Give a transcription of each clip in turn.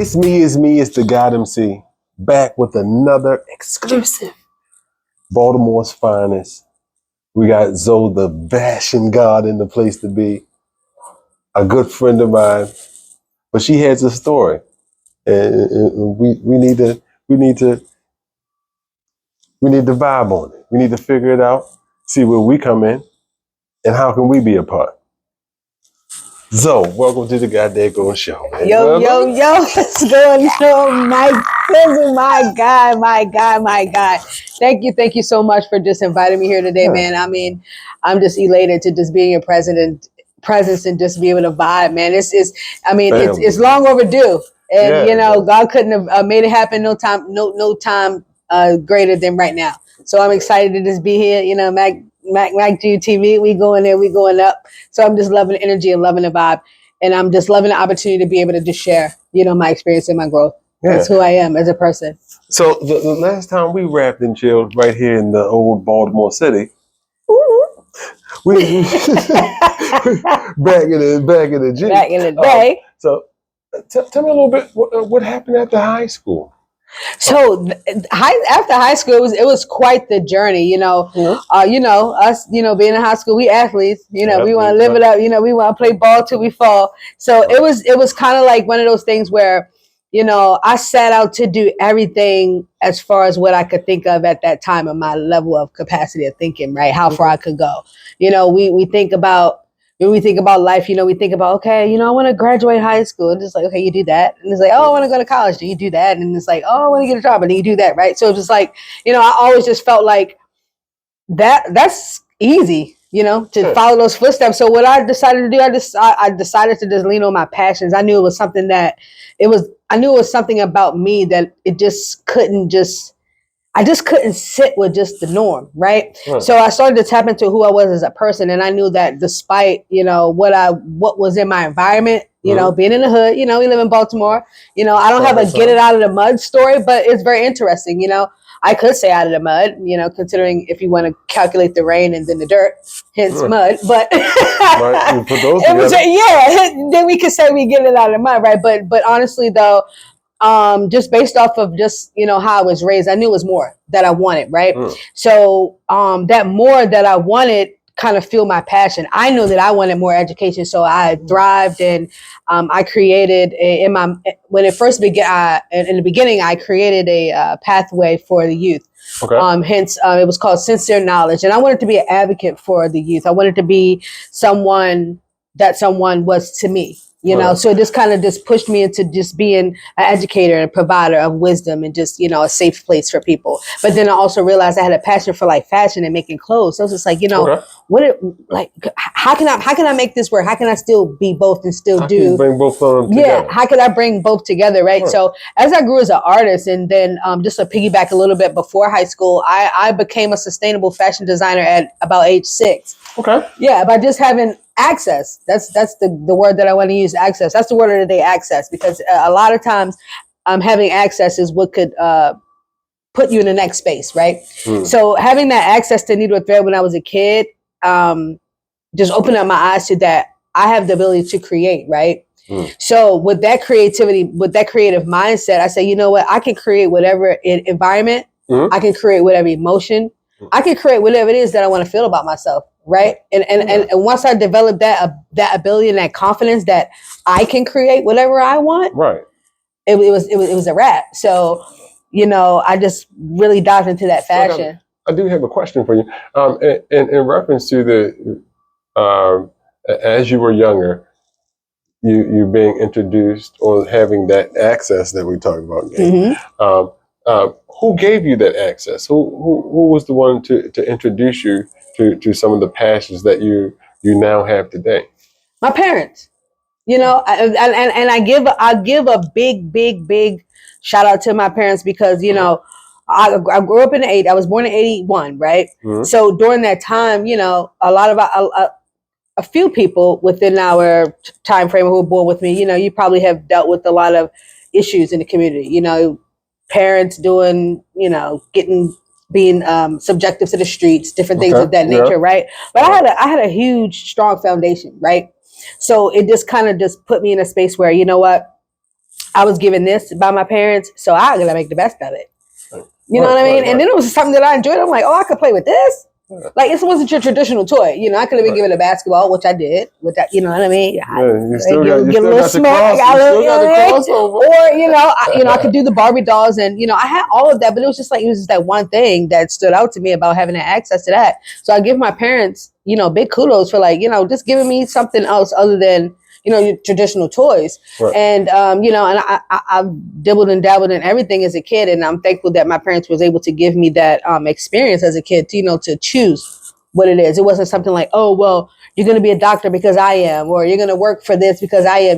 It's the Gawd MC, back with another exclusive. Baltimore's finest. We got Zoe the Fashion God in the place to be. A good friend of mine, but she has a story, and we need to vibe on it. We need to figure it out, see where we come in, and how can we be a part. Zoe, welcome to the Goddamn Show, man. Yo, what's going on, Mike Fizzle, my God. Thank you so much for just inviting me here today, man. I mean, I'm just elated to just be in your presence and just be able to vibe, man. It's long overdue, and God couldn't have made it happen no time greater than right now. So I'm excited to just be here. MacG.TV, we going there, we going up. So I'm just loving the energy and loving the vibe. And I'm just loving the opportunity to be able to just share, my experience and my growth. Yeah. That's who I am as a person. So the last time we rapped and chilled right here in the old Baltimore City, we back in the gym. Back in the day. So tell me a little bit what happened at the high school. So after high school, it was quite the journey, us, being in high school, we athletes, we want to live it up, we want to play ball till we fall. So it was kind of like one of those things where, I set out to do everything as far as what I could think of at that time and my level of capacity of thinking, right? How far I could go. We think about, when we think about life, we think about, okay, I want to graduate high school. And it's like, okay, you do that. And it's like, oh, I want to go to college. Do you do that? And it's like, oh, I want to get a job. And then you do that, right? So it's just like, I always just felt like that's easy, to follow those footsteps. So what I decided to do, I decided to just lean on my passions. I knew it was something about me that it just couldn't I just couldn't sit with just the norm, right? So I started to tap into who I was as a person, and I knew that despite what was in my environment, being in the hood, we live in Baltimore, I don't have a get it out of the mud story, but it's very interesting, I could say out of the mud, considering if you want to calculate the rain and then the dirt, hence mud, but then we could say we get it out of the mud, right? But honestly though, just based off of just, how I was raised, I knew it was more that I wanted, right? So that more that I wanted kind of fueled my passion. I knew that I wanted more education, so I thrived and I created when it first began, in the beginning, I created a pathway for the youth. Okay. Hence, it was called Sincere Knowledge, and I wanted to be an advocate for the youth. I wanted to be someone was to me. So it just kind of just pushed me into just being an educator and a provider of wisdom and just, a safe place for people. But then I also realized I had a passion for like fashion and making clothes. So I was just like, how can I make this work? How can I still be both and still do? Bring both of them together? Yeah. How can I bring both together? Right. So as I grew as an artist, and then just to piggyback a little bit before high school, I became a sustainable fashion designer at about age 6. Okay. Yeah. By just having access. That's the word that I want to use, access. That's the word of the day, access, because a lot of times having access is what could put you in the next space, right? So having that access to needle and thread when I was a kid just opened up my eyes to that I have the ability to create, right? So with that creativity, with that creative mindset, I say, you know what? I can create whatever environment. I can create whatever emotion. I can create whatever it is that I want to feel about myself. Right. And once I developed that ability and that confidence that I can create whatever I want. Right. It was a wrap. So, I just really dived into that fashion. I do have a question for you. In reference to the, as you were younger, you being introduced or having that access that we talked about. Who gave you that access? Who was the one to introduce you to some of the passions that you now have today? My parents, and I give a big shout out to my parents because, I grew up in the 80s. I was born in 81, right? So during that time, a lot of a few people within our time frame who were born with me, you probably have dealt with a lot of issues in the community, parents doing, being subjective to the streets, different things of that nature, right? But I had a huge, strong foundation, right? So it just kind of just put me in a space where, you know what? I was given this by my parents, so I gotta make the best of it. You know what I mean? And then it was something that I enjoyed. I'm like, oh, I could play with this. Like, this wasn't your traditional toy. You know, I could have been given a basketball, which I did. With that, you know what I mean? You still got a little smack. Or, I could do the Barbie dolls, and I had all of that, but it was just that one thing that stood out to me about having access to that. So I give my parents, big kudos for just giving me something else other than your traditional toys. Right. And, and I've dibbled and dabbled in everything as a kid. And I'm thankful that my parents was able to give me that experience as a kid, to choose what it is. It wasn't something like, oh, well, you're going to be a doctor because I am, or you're going to work for this because I am.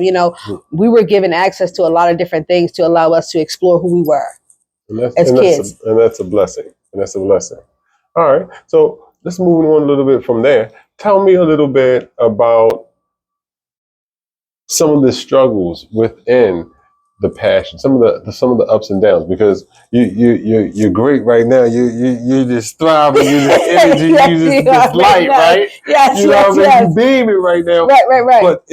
We were given access to a lot of different things to allow us to explore who we were as kids. And that's a blessing. All right. So let's move on a little bit from there. Tell me a little bit about some of the struggles within the passion, some of the ups and downs, because you're great right now. You just thriving, you just energy, you just light, right? Yes, you beaming right now. Right. But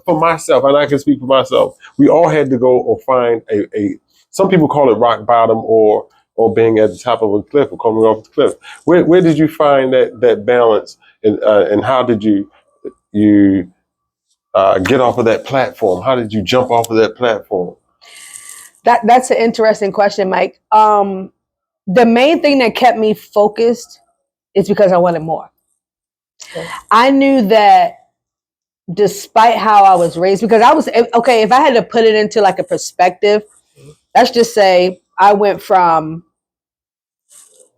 for myself, and I can speak for myself, we all had to go or find a some people call it rock bottom or being at the top of a cliff or coming off the cliff. Where did you find that balance, and how did you get off of that platform? How did you jump off of that platform? That's an interesting question, Mike. The main thing that kept me focused is because I wanted more. Okay. I knew that despite how I was raised, because I was, okay, if I had to put it into like a perspective, let's just say I went from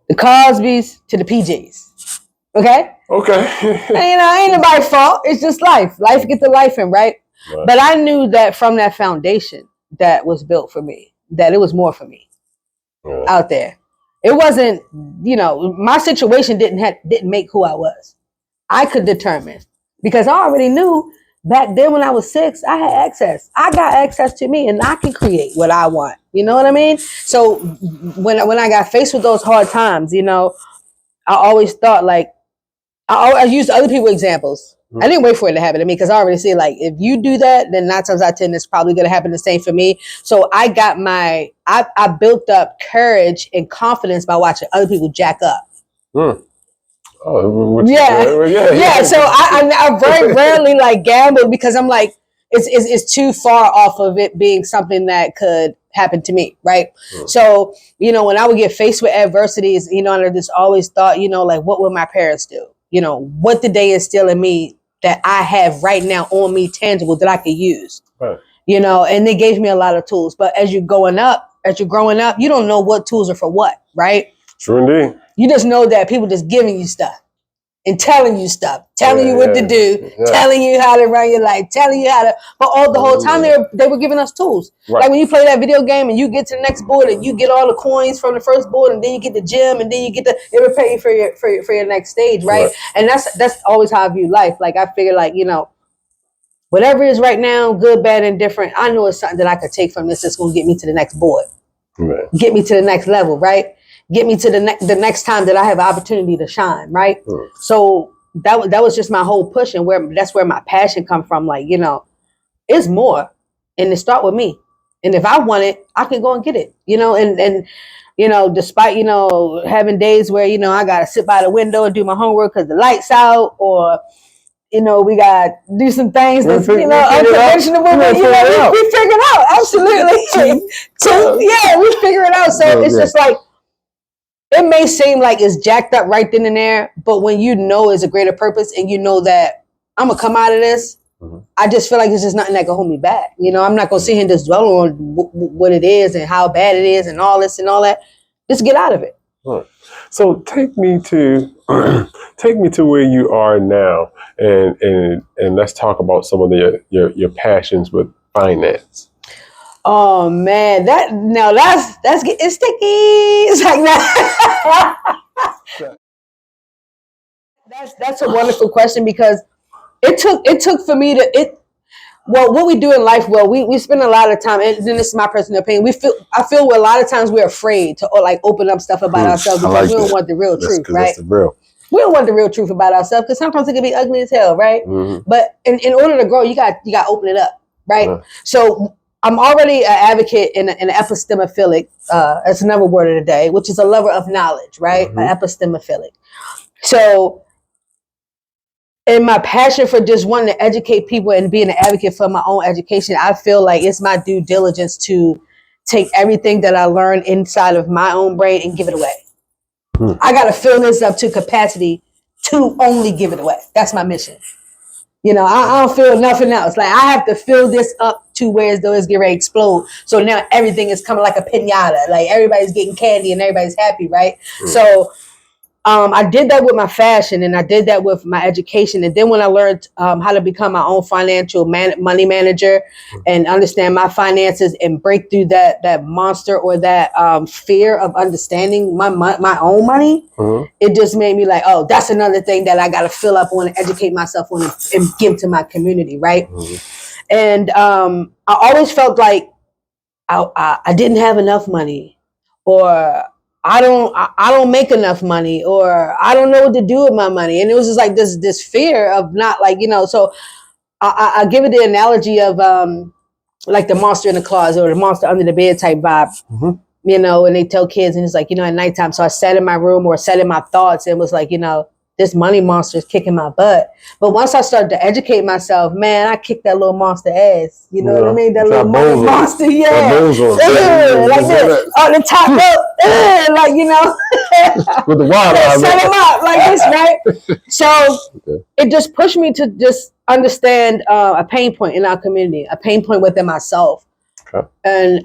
the Cosbys to the PGs. Okay? Okay. And, ain't nobody's fault. It's just life. Life gets the life in, right? But I knew that from that foundation that was built for me, that it was more for me out there. It wasn't, my situation didn't make who I was. I could determine, because I already knew back then when I was 6, I had access. I got access to me, and I can create what I want. You know what I mean? So when I got faced with those hard times, I always thought I used other people's examples. I didn't wait for it to happen to me, because I already see if you do that, then 9 times out of 10, it's probably going to happen the same for me. So I got I built up courage and confidence by watching other people jack up. Oh, yeah. So I very rarely gambled, because I'm like, it's too far off of it being something that could happen to me, right? So when I would get faced with adversities, and I just always thought, what would my parents do? What did they instill in me that I have right now on me, tangible, that I could use? Right. And they gave me a lot of tools. But as you're growing up, you don't know what tools are for what, right? True indeed. You just know that people just giving you stuff and telling you stuff, telling you what to do, telling you how to run your life, telling you how to, but all the whole time they were giving us tools. Right. Like when you play that video game and you get to the next board and you get all the coins from the first board, and then you get the gem, and then you get it prepare you for your next stage, right? And that's always how I view life. I figure whatever is right now, good, bad, and different, I know it's something that I could take from this that's going to get me to the next board, get me to the next level, right? Get me to the next time that I have an opportunity to shine, right? So that was just my whole push, and that's where my passion come from. It's more, and it start with me. And if I want it, I can go and get it. And despite having days where I gotta sit by the window and do my homework because the light's out, or we got to do some things that's, unconventional. We figure it out. Absolutely. We figure it out. So it's just it may seem like it's jacked up right then and there, but when it's a greater purpose, and that I'm going to come out of this, I just feel like there's just nothing that can hold me back. I'm not going to sit here and just dwell on what it is and how bad it is and all this and all that. Just get out of it. So take me to where you are now, and let's talk about some of your passions with finance. Oh man, that's getting sticky. It's like that. That's a wonderful question, because it took for me to what we do in life. Well, we spend a lot of time, and this is my personal opinion. I feel a lot of times we're afraid to open up stuff about ourselves, because we don't want the real truth, right? That's the real. We don't want the real truth about ourselves, because sometimes it can be ugly as hell, right? But in order to grow, you got to open it up, right? So I'm already an advocate and an epistemophilic. That's another word of the day, which is a lover of knowledge, right? An epistemophilic. So, in my passion for just wanting to educate people and being an advocate for my own education, I feel like it's my due diligence to take everything that I learned inside of my own brain and give it away. I got to fill this up to capacity to only give it away. That's my mission. You know, I don't feel nothing else. Like, I have to fill this up to where as though it's getting ready to explode. So now everything is coming like a piñata. Like, everybody's getting candy and everybody's happy, right? So I did that with my fashion, and I did that with my education. And then when I learned how to become my own financial money manager and understand my finances and break through that monster or that fear of understanding my own money, it just made me like, oh, that's another thing that I got to fill up on and educate myself on and give to my community, right? And I always felt like I didn't have enough money, or I don't make enough money, or I don't know what to do with my money. And it was just like this fear of not, like, you know, so I give it the analogy of like the monster in the closet or the monster under the bed type vibe. You know, and they tell kids, and it's like, you know, at nighttime. So I sat in my room or sat in my thoughts and was like, you know, this money monster is kicking my butt. But once I started to educate myself, man, I kicked that little monster ass. You know what I mean? That little money monster, like this, on the top up, like, you know, with the water, set him up like this, right? So it just pushed me to just understand a pain point in our community, a pain point within myself. And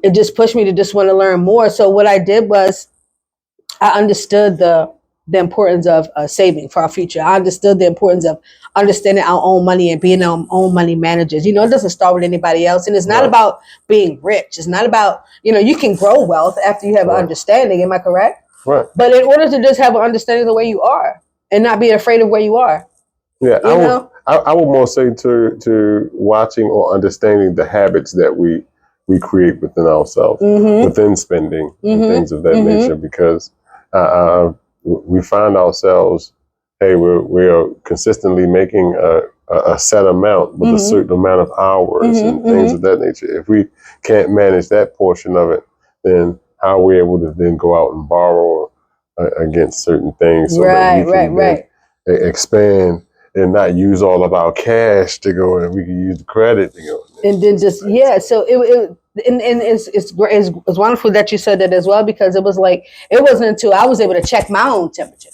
it just pushed me to just want to learn more. So what I did was I understood the importance of saving for our future. I understood the importance of understanding our own money and being our own money managers. You know, it doesn't start with anybody else. And it's not about being rich. It's not about, you know, you can grow wealth after you have an understanding. Am I correct? Right. But in order to just have an understanding of the way you are and not be afraid of where you are. Yeah, I would more say to watching or understanding the habits that we create within ourselves, within spending and things of that nature, because we find ourselves, hey, we're consistently making a set amount with a certain amount of hours and things of that nature. If we can't manage that portion of it, then how are we able to then go out and borrow against certain things so that we can expand and not use all of our cash to go, and we can use the credit to go. And then just, so it's great. It's wonderful that you said that as well, because it was like, it wasn't until I was able to check my own temperature.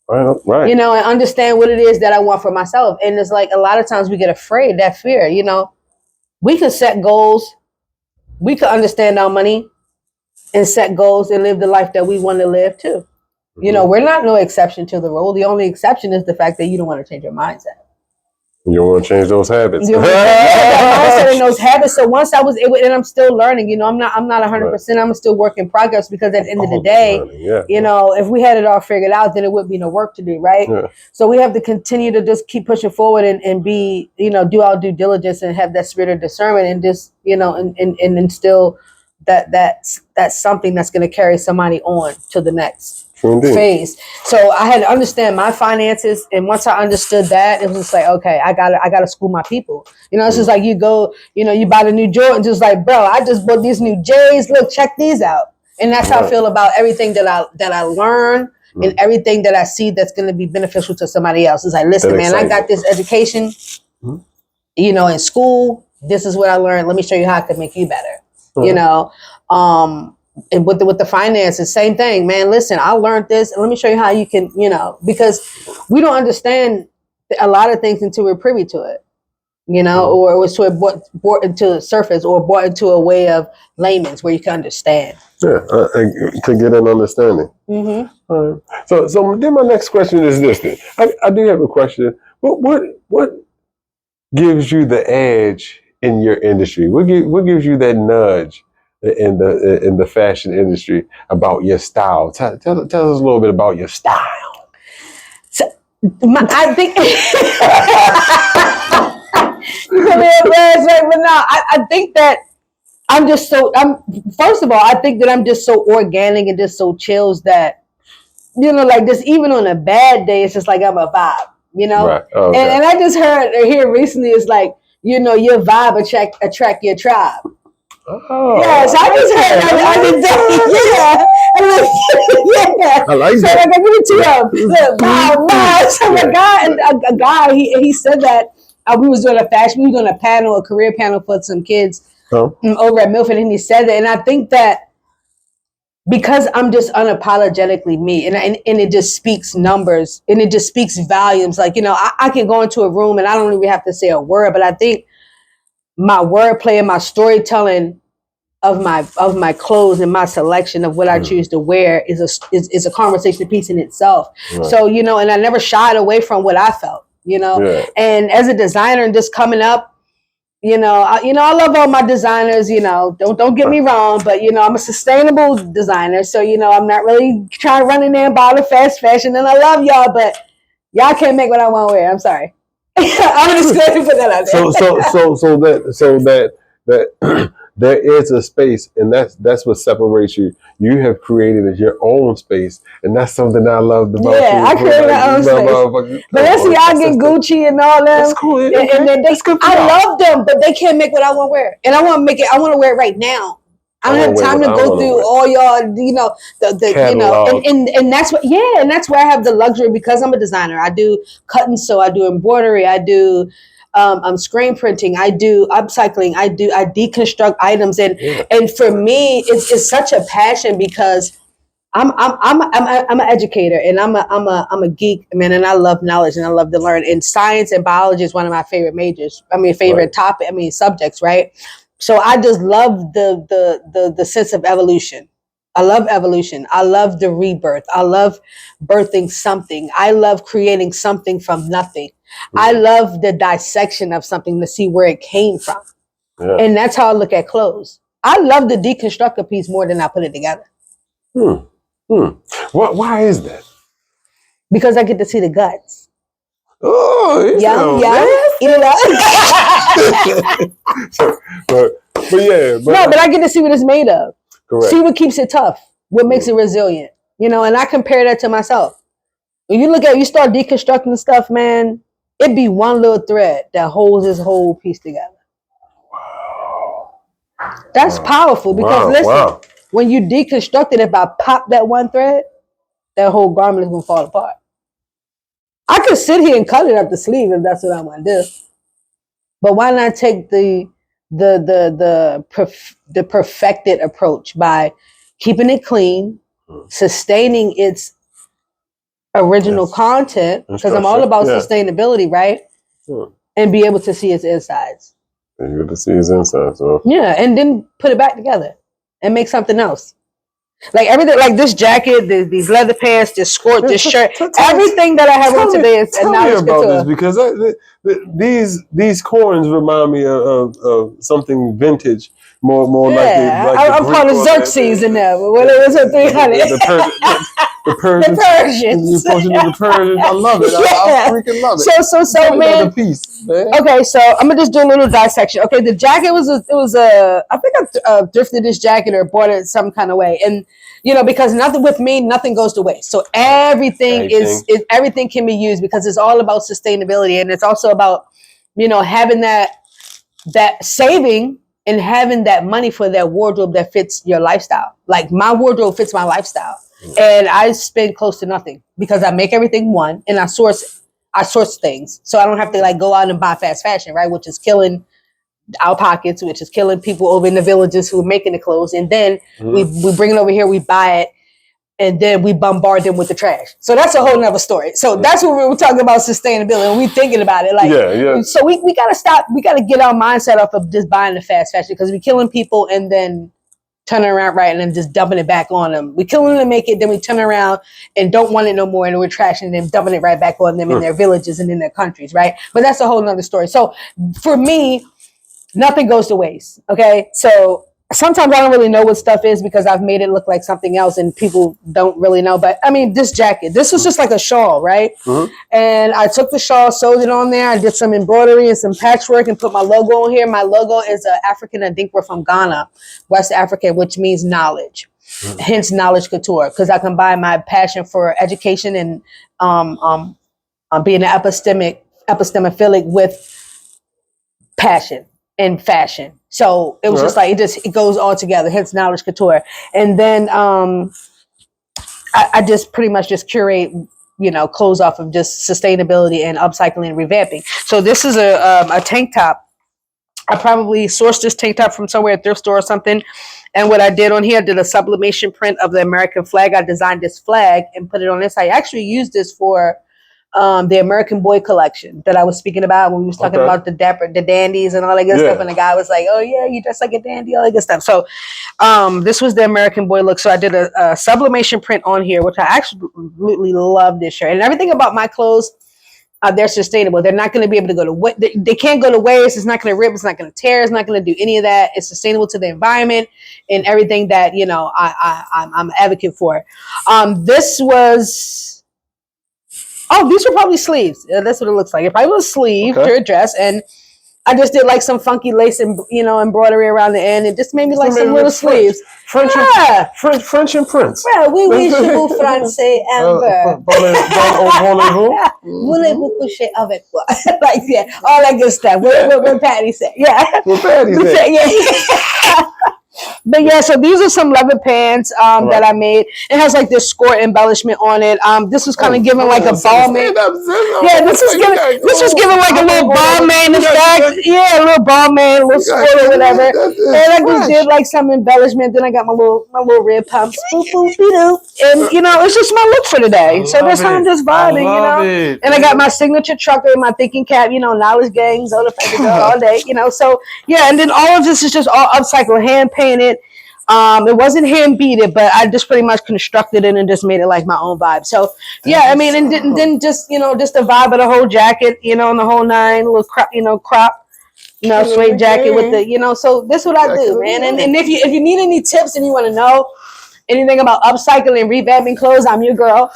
Right. You know, and understand what it is that I want for myself. And it's like, a lot of times we get afraid, that fear, you know, we can set goals. We can understand our money and set goals and live the life that we want to live too. You know, we're not no exception to the rule. The only exception is the fact that you don't want to change your mindset. You don't want to change those habits. That mindset and those habits. So once I was able, and I'm still learning, you know, I'm not 100%. I'm still work in progress, because at the end of the day, you know, if we had it all figured out, then it wouldn't be no work to do, right? Yeah. So we have to continue to just keep pushing forward and be, you know, do our due diligence and have that spirit of discernment and just, you know, and instill that's something that's going to carry somebody on to the next phase. So I had to understand my finances, and once I understood that, it was just like, okay, I gotta school my people. You know, it's just like, you go, you know, you buy the new Jordan, just like, bro, I just bought these new J's. Look, check these out. And that's how I feel about everything that I learn and everything that I see that's going to be beneficial to somebody else. It's like, listen, man, I got this education, you know, in school. This is what I learned. Let me show you how I can make you better. You know, and with the finances, same thing, man. Listen, I learned this, and let me show you how you can, you know, because we don't understand a lot of things until we're privy to it, you know, or it was brought into the surface or brought into a way of layman's where you can understand. Yeah, to get an understanding. So then my next question is this. Then I do have a question. What gives you the edge in your industry? What gives you that nudge in the fashion industry about your style? Tell us a little bit about your style. So, I think you're gonna be embarrassed, right? But no, I think that first of all, I think that I'm just so organic and just so chills that, you know, like, just even on a bad day, it's just like I'm a vibe, you know? Right. Okay. And I just heard here recently, it's like, your vibe attract your tribe. Oh, yes, I just heard that the other day. Yeah. I like so that. like I give it to him. Look, wow. So a guy, he said that we was doing a panel, a career panel for some kids over at Milford, and he said that, and I think that because I'm just unapologetically me, and it just speaks numbers, and it just speaks volumes. Like I can go into a room and I don't even have to say a word, but I think my wordplay and my storytelling of my clothes and my selection of what I choose to wear is a conversation piece in itself. Right. So and I never shied away from what I felt. Yeah. And as a designer and just coming up, I love all my designers. Don't get me wrong, but I'm a sustainable designer, so I'm not really trying to run in there and buy the fast fashion. And I love y'all, but y'all can't make what I want to wear. I'm sorry. I'm just going to put that out there. So that there is a space, and that's what separates you. You have created as your own space, and that's something I love about you. Yeah, I created my own space. But let's see, I get Gucci and all that. That's cool. Okay. And that's good. I love them, but they can't make what I want to wear, and I want to make it. I want to wear it right now. I don't have time to go through all y'all, and that's what, and that's where I have the luxury because I'm a designer. I do cut and sew, I do embroidery, I do screen printing, I do upcycling, I deconstruct items, and for me, it's such a passion because I'm an educator and I'm a geek, man, and I love knowledge and I love to learn. And science and biology is one of my favorite subjects, right? So I just love the sense of evolution. I love evolution. I love the rebirth. I love birthing something. I love creating something from nothing. I love the dissection of something to see where it came from. Yeah. And that's how I look at clothes. I love the deconstruct a piece more than I put it together. Why is that? Because I get to see the guts. Oh, but I get to see what it's made of. Correct. See what keeps it tough, what makes it resilient. And I compare that to myself. When you start deconstructing stuff, man, it'd be one little thread that holds this whole piece together. Wow. That's powerful because listen, when you deconstruct it, if I pop that one thread, that whole garment is gonna fall apart. I could sit here and cut it up the sleeve if that's what I want to do. But why not take the perfected approach by keeping it clean, sustaining its original content, because I'm all about sustainability, right? And be able to see its insides. And you get to see its insides, so. Yeah, and then put it back together and make something else. Like everything, like this jacket, these leather pants, this skirt, this shirt, everything that I have on today is tell me about this because these corns remind me of something vintage, more like I'm calling Xerxes in there. What is it? 300. The Persians. The Persians. I love it. I freaking love it. So man. Piece, man. Okay, so I'm gonna just do a little dissection. Okay, the jacket I think I thrifted this jacket or bought it some kind of way, and because nothing goes to waste. So everything can be used because it's all about sustainability, and it's also about having that saving and having that money for that wardrobe that fits your lifestyle. Like my wardrobe fits my lifestyle. And I spend close to nothing because I make everything one and I source things. So I don't have to go out and buy fast fashion, right? Which is killing our pockets, which is killing people over in the villages who are making the clothes. And then we bring it over here, we buy it, and then we bombard them with the trash. So that's a whole nother story. So that's what we were talking about sustainability and we thinking about it. So we gotta stop, we gotta get our mindset off of just buying the fast fashion because we're killing people and then turning around and then just dumping it back on them. We kill them to make it, then we turn around and don't want it no more, and we're trashing them, dumping it right back on them in their villages and in their countries, right? But that's a whole nother story. So for me, nothing goes to waste, okay? So sometimes I don't really know what stuff is because I've made it look like something else and people don't really know. But I mean, this jacket, this was just like a shawl, right? And I took the shawl, sewed it on there. I did some embroidery and some patchwork and put my logo on here. My logo is African. I think we're from Ghana, West Africa, which means knowledge. Hence knowledge couture, because I combine my passion for education and being an epistemic with passion and fashion. So it was just like it goes all together. Hence knowledge couture. And then I just pretty much just curate, clothes off of just sustainability and upcycling and revamping. So this is a tank top. I probably sourced this tank top from somewhere, a thrift store or something. And what I did on here, I did a sublimation print of the American flag. I designed this flag and put it on this. I actually used this for the American Boy collection that I was speaking about when we was talking about the dandies and all that good stuff. And the guy was like, "Oh yeah, you dress like a dandy," all that good stuff. So this was the American Boy look. So I did a sublimation print on here, which I absolutely love this shirt. And everything about my clothes, they're sustainable. They're not going to be able to go to they can't go to waste. It's not going to rip. It's not going to tear. It's not going to do any of that. It's sustainable to the environment and everything that I'm an advocate for. This was. Oh, these were probably sleeves. That's what it looks like. It probably was a sleeve to a dress, and I just did like some funky lace and embroidery around the end. It just made me like some little sleeves. French and Prince. Well, oui, je vous français un peu. Voulez-vous coucher avec moi? Like all that good stuff. What Patty said. Yeah. What Patty said. Yeah. But yeah, so these are some leather pants that I made. It has like this score embellishment on it. This was kind of giving like a ball man. Yeah, this was giving like a little ball man effect. Yeah, a little ball man, a little score or whatever. And I just did like some embellishment. Then I got my little rib pumps. Boop, boop, boop, and it's just my look for today. So that's how I'm just vibing, And I got my signature trucker, my thinking cap, knowledge gangs, all the favorite girl all day, So yeah, and then all of this is just all upcycled, hand painted. It wasn't hand beaded, but I just pretty much constructed it and just made it like my own vibe. So yeah, I mean, and then just just the vibe of the whole jacket, and the whole nine, little crop, suede jacket with the So this is what I do, man. And if you need any tips and you want to know anything about upcycling and revamping clothes, I'm your girl.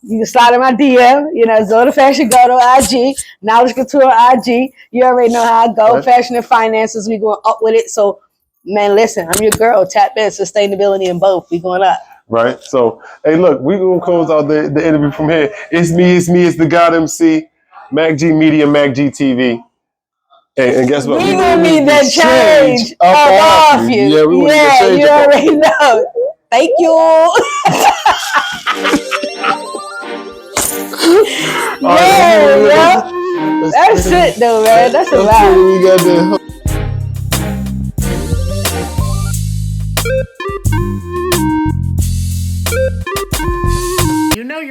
You can slide in my DM, Zoda Fashion Gawd on IG, Knowledge Couture on IG. You already know how I go. Right. Fashion and finances, we going up with it. So, man, listen, I'm your girl. Tap in sustainability in both. We going up. Right. So, hey, look, we're going to close out the interview from here. It's me. It's the Gawd MC, MacG.Media, MacG.TV. And guess what? We going to need that change off you. Yeah, we want that change. You already know. Thank you. That's it though, man. That's a lot. We got the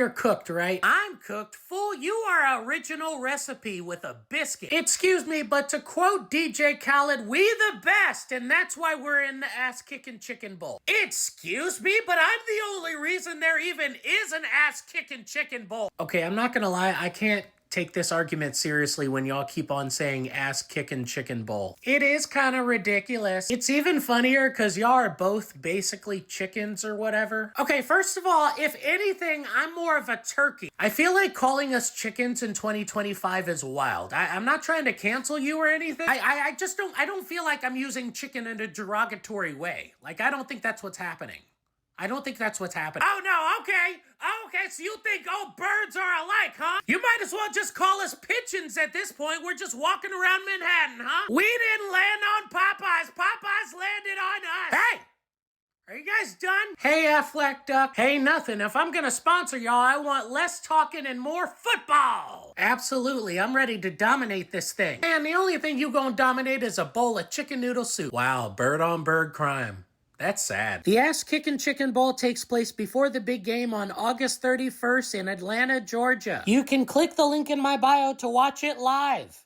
you're cooked, right? I'm cooked. Fool, you are original recipe with a biscuit. Excuse me, but to quote DJ Khaled, we the best, and that's why we're in the ass-kicking chicken bowl. Excuse me, but I'm the only reason there even is an ass-kicking chicken bowl. Okay, I'm not gonna lie, I can't take this argument seriously when y'all keep on saying ass-kicking chicken bowl. It is kind of ridiculous. It's even funnier because y'all are both basically chickens or whatever. Okay, first of all, if anything, I'm more of a turkey. I feel like calling us chickens in 2025 is wild. I'm not trying to cancel you or anything. I just don't feel like I'm using chicken in a derogatory way. Like, I don't think that's what's happening. I don't think that's what's happening. Oh, no, okay. Okay, so you think all birds are alike, huh? You might as well just call us pigeons at this point. We're just walking around Manhattan, huh? We didn't land on Popeyes. Popeyes landed on us. Hey! Are you guys done? Hey, Affleck Duck. Hey, nothing. If I'm gonna sponsor y'all, I want less talking and more football. Absolutely. I'm ready to dominate this thing. And the only thing you gonna dominate is a bowl of chicken noodle soup. Wow, bird-on-bird crime. That's sad. The Ass-Kicking Chicken Bowl takes place before the big game on August 31st in Atlanta, Georgia. You can click the link in my bio to watch it live.